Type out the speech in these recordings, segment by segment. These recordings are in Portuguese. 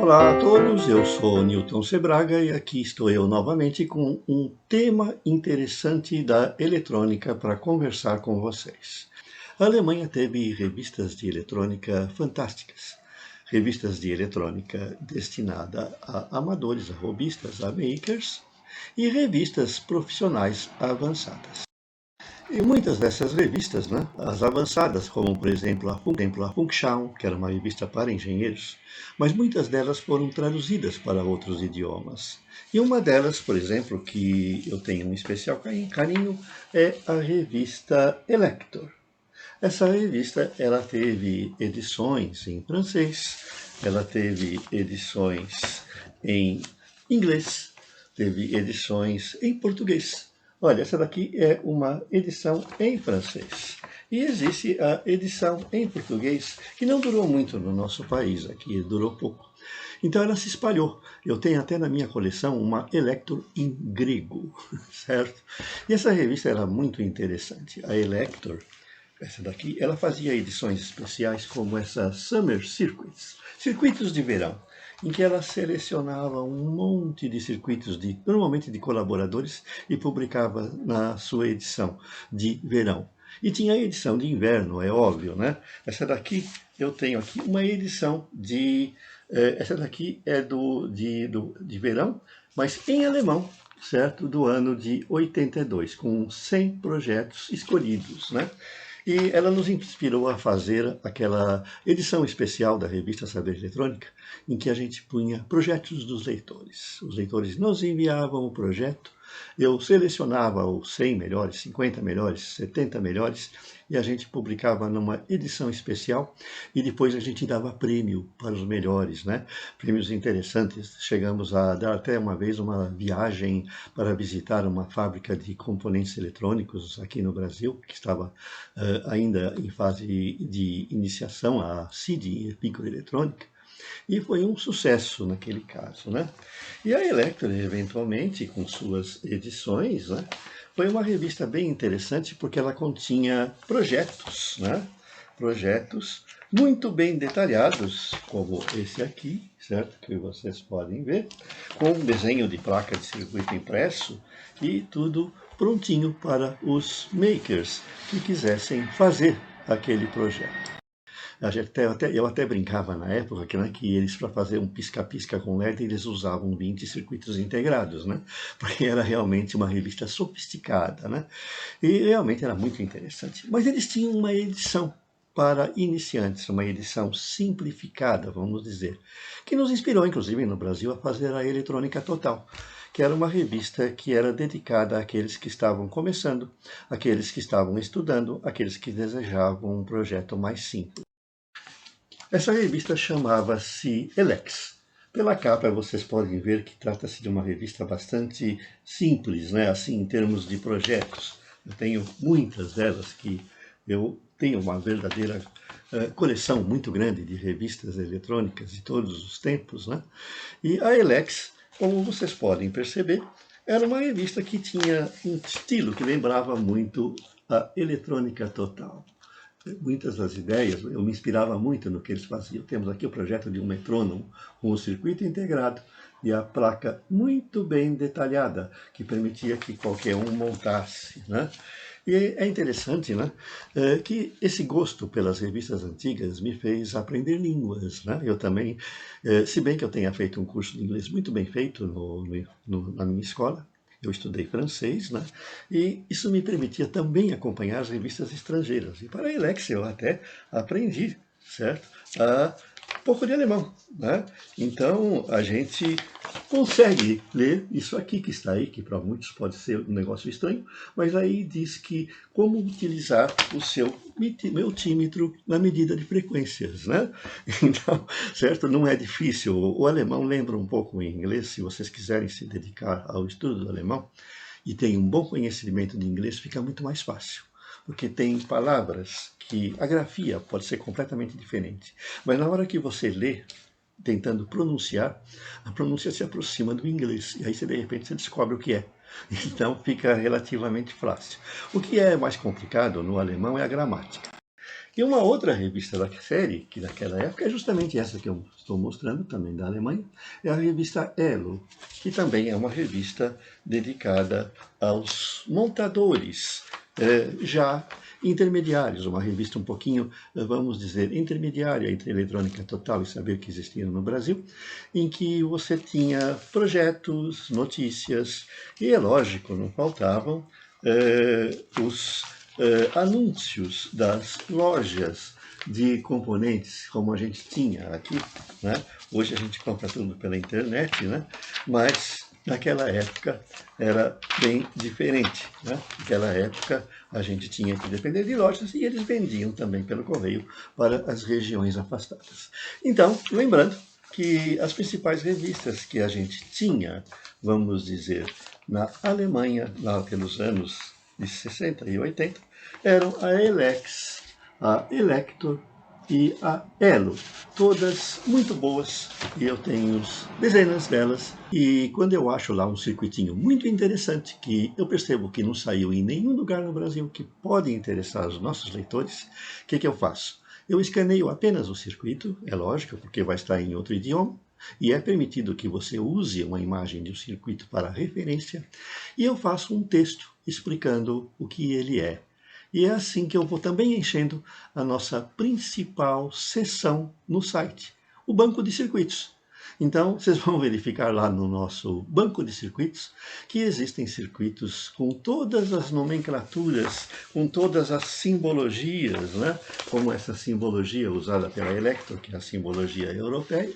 Olá a todos, eu sou Newton Sebraga e aqui estou eu novamente com um tema interessante da eletrônica para conversar com vocês. A Alemanha teve revistas de eletrônica fantásticas, revistas de eletrônica destinada a amadores, a hobbyistas, a makers e revistas profissionais avançadas. E muitas dessas revistas, né, as avançadas, como por exemplo a Funkschau, que era uma revista para engenheiros, mas muitas delas foram traduzidas para outros idiomas. E uma delas, por exemplo, que eu tenho um especial carinho, é a revista Elector. Essa revista ela teve edições em francês, ela teve edições em inglês, teve edições em português. Olha, essa daqui é uma edição em francês. E existe a edição em português, que não durou muito no nosso país, aqui durou pouco. Então ela se espalhou. Eu tenho até na minha coleção uma Elector em grego, certo? E essa revista era muito interessante. A Elector, essa daqui, ela fazia edições especiais como essa Summer Circuits, circuitos de verão, em que ela selecionava um monte de circuitos, normalmente de colaboradores, e publicava na sua edição de verão. E tinha a edição de inverno, é óbvio, né? Essa daqui, eu tenho aqui uma edição essa daqui é de verão, mas em alemão, certo? Do ano de 82, com 100 projetos escolhidos, né? E ela nos inspirou a fazer aquela edição especial da revista Saber Eletrônica, em que a gente punha projetos dos leitores. Os leitores nos enviavam o projeto, eu selecionava os 100 melhores, 50 melhores, 70 melhores, e a gente publicava numa edição especial, e depois a gente dava prêmio para os melhores, né? Prêmios interessantes. Chegamos a dar até uma vez uma viagem para visitar uma fábrica de componentes eletrônicos aqui no Brasil, que estava ainda em fase de iniciação, a CID, Microeletrônica, e foi um sucesso naquele caso, né? E a Electra, eventualmente, com suas edições, né, foi uma revista bem interessante porque ela continha projetos, né? Projetos muito bem detalhados, como esse aqui, certo? Que vocês podem ver, com um desenho de placa de circuito impresso e tudo prontinho para os makers que quisessem fazer aquele projeto. Eu até brincava na época que eles, para fazer um pisca-pisca com LED, eles usavam 20 circuitos integrados, né? Porque era realmente uma revista sofisticada, né? E realmente era muito interessante. Mas eles tinham uma edição para iniciantes, uma edição simplificada, vamos dizer, que nos inspirou, inclusive, no Brasil, a fazer a Eletrônica Total, que era uma revista que era dedicada àqueles que estavam começando, àqueles que estavam estudando, àqueles que desejavam um projeto mais simples. Essa revista chamava-se Elex. Pela capa vocês podem ver que trata-se de uma revista bastante simples, né? Assim, em termos de projetos. Eu tenho muitas delas que eu tenho uma verdadeira coleção muito grande de revistas eletrônicas de todos os tempos, né? E a Elex, como vocês podem perceber, era uma revista que tinha um estilo que lembrava muito a Eletrônica Total. Muitas das ideias, eu me inspirava muito no que eles faziam. Temos aqui o projeto de um metrônomo com o circuito integrado e a placa muito bem detalhada, que permitia que qualquer um montasse, né? E é interessante, né, que esse gosto pelas revistas antigas me fez aprender línguas, né? Eu também, se bem que eu tenha feito um curso de inglês muito bem feito na minha escola, eu estudei francês, né? E isso me permitia também acompanhar as revistas estrangeiras. E para a Elex eu até aprendi, certo? Um pouco de alemão, né? Então a gente consegue ler isso aqui que está aí, que para muitos pode ser um negócio estranho, mas aí diz que como utilizar o seu multímetro na medida de frequências, né? Então, certo? Não é difícil. O alemão lembra um pouco o inglês, se vocês quiserem se dedicar ao estudo do alemão e tem um bom conhecimento de inglês, fica muito mais fácil. Porque tem palavras que a grafia pode ser completamente diferente. Mas na hora que você lê, tentando pronunciar, a pronúncia se aproxima do inglês. E aí, de repente, você descobre o que é. Então, fica relativamente fácil. O que é mais complicado no alemão é a gramática, E uma outra revista da série, que daquela época é justamente essa que eu estou mostrando, também da Alemanha, é a revista Elo, que também é uma revista dedicada aos montadores, já intermediários, uma revista um pouquinho, vamos dizer, intermediária entre eletrônica total e saber que existia no Brasil, em que você tinha projetos, notícias, e é lógico, não faltavam os anúncios das lojas de componentes, como a gente tinha aqui, né? Hoje a gente compra tudo pela internet, né? Mas naquela época era bem diferente, né? Naquela época a gente tinha que depender de lojas e eles vendiam também pelo correio para as regiões afastadas. Então, lembrando que as principais revistas que a gente tinha, vamos dizer, na Alemanha, lá pelos anos de 60 e 80, eram a Elex, a Elector e a Elo, todas muito boas, e eu tenho dezenas delas, e quando eu acho lá um circuitinho muito interessante, que eu percebo que não saiu em nenhum lugar no Brasil, que pode interessar os nossos leitores, o que eu faço? Eu escaneio apenas o circuito, é lógico, porque vai estar em outro idioma, e é permitido que você use uma imagem de um circuito para referência, e eu faço um texto explicando o que ele é. E é assim que eu vou também enchendo a nossa principal seção no site, o banco de circuitos. Então, vocês vão verificar lá no nosso banco de circuitos que existem circuitos com todas as nomenclaturas, com todas as simbologias, né? Como essa simbologia usada pela Electro, que é a simbologia europeia,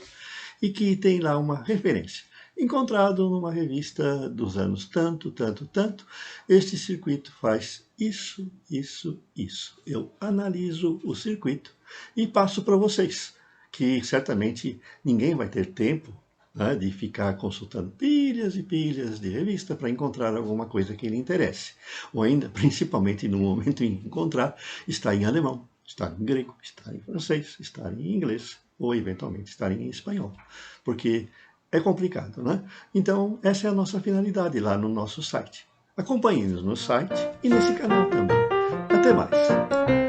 e que tem lá uma referência. Encontrado numa revista dos anos tanto, tanto, tanto, este circuito faz isso, isso, isso. Eu analiso o circuito e passo para vocês, que certamente ninguém vai ter tempo, né, de ficar consultando pilhas e pilhas de revista para encontrar alguma coisa que lhe interesse. Ou ainda, principalmente no momento em encontrar, está em alemão, está em grego, está em francês, está em inglês, ou eventualmente estar em espanhol, porque é complicado, né? Então, essa é a nossa finalidade lá no nosso site. Acompanhe-nos no site e nesse canal também. Até mais!